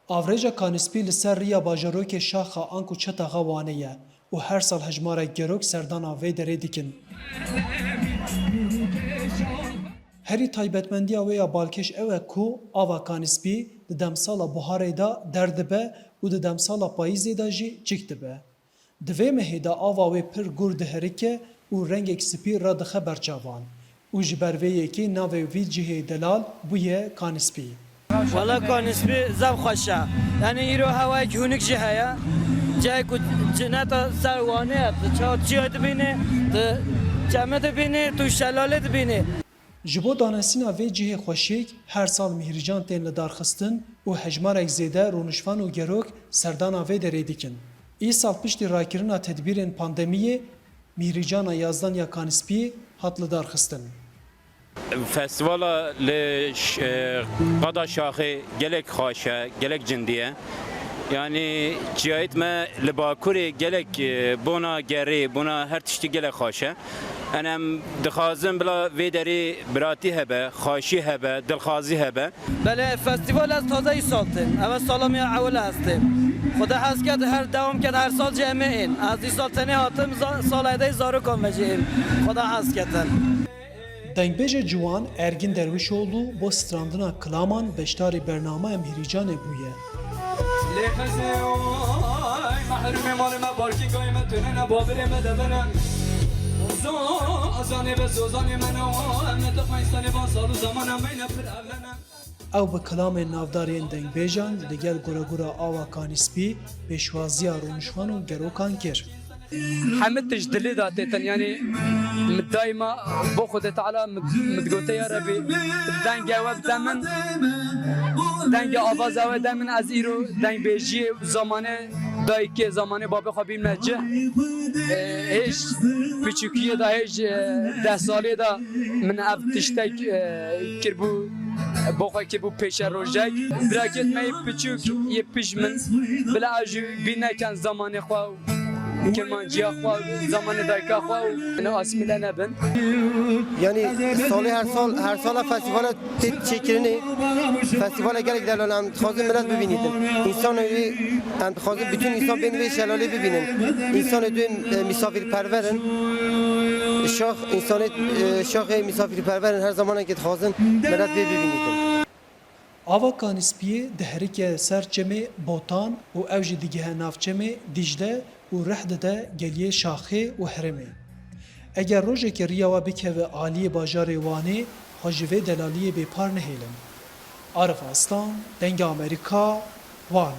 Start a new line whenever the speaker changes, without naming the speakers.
Avreja Kanîspî li ser riya bajarokê şaxa Ank û Çetaxa wane ye û her sal hejmarek gerok serdana vê derê dikin. Herî taybetmendiya wê ya balkêş ew e ku ava Kanîspî di demsala buharê da derdibe û di demsala payîzê da jî cik dibe. Di vê mehê de ava wê pir gur diherike û rengek spî radixe berçavan. û ji ber vê yekê navê vî cihê delal bûye Kanîspî.
Valla Kanîspî zev xweş e. Yani îro hewayek hûnik jî heye. Cihê ku cineta ser wane ye. Çiya dibînî, tu çeme dibînî, tu şelalê dibînî.
Ji bo danesîna vê cihê xweşik her sal mihrican tên li darxistin û hejmarek zêde rûnişvan û gerok serdana vê derê dikin. Îsal piştî rakirina tedbîrên pandemiyê mihricana yazdan ya Kanîspî hat li darxistin.
Festivala li qada şaxê gelek xaşe, gelek cindiye. Yani cihayet me li Bakurê gelek bona gerê, bona her tiştî gelek xaşe. Enem dixwazim bila vê derê biratî hebe, xaşî hebe, dilxwazî hebe.
Bele festival ez taze îsaltin. Ev salam ya ewle hestim. Xuda hez ket her devam ket her sal cemîn. Ez îsal tenê hatim sal hedey zarokan vecihim. Xuda hez ketin.
Dengbêje ciwan Ergin Dervişoğlu bo strandina Klaman beşdarê bername mihricanê bûye. Ew bi kilamên navdarên dengbêjan li gel goregora ava Kanîspî pêşwaziya rûnişvan û gerokan kir.
حمد تجدلي داتيتن يعني دايما بأخذ تعالى متقوتي يا ربي دنجا وبدمن دنجا آواز و دمن از ایرو دنگ بیجی زمانه دایی که زمانه بابا خوابیم نجه هیچ پیچوکیه دا هیچ 10 ساله دا من اف تشتک کربو بخواه که بو پیش روژک براکت می پیچوک یه پیش من بلا اجو بینه کن زمانه خواه کرمانجیه خواه زمان دایکا خواه نه آسمیله نبن.
Yani salı her sal festivala çekirini festivala gerek derler am xazim millet bibinidim. İnsan öyle am xazim bütün insan beni ve şelale bibinin. İnsan öyle misafirperverin. Şah misafirperverin her zaman ki xazim millet bibinidim.
Ava Kanîspîyê di herike ser çemê Botan û ew jî digihe navçemê Dicle û Rihde de geliyê Şaxê û Herêmê. Eger rojekê riya we bikeve aliyê bajarê Wanê, xwe ji vê delaliyê bêpar nehêlin. Arif Aslan, Dengê Amerîka, Wan.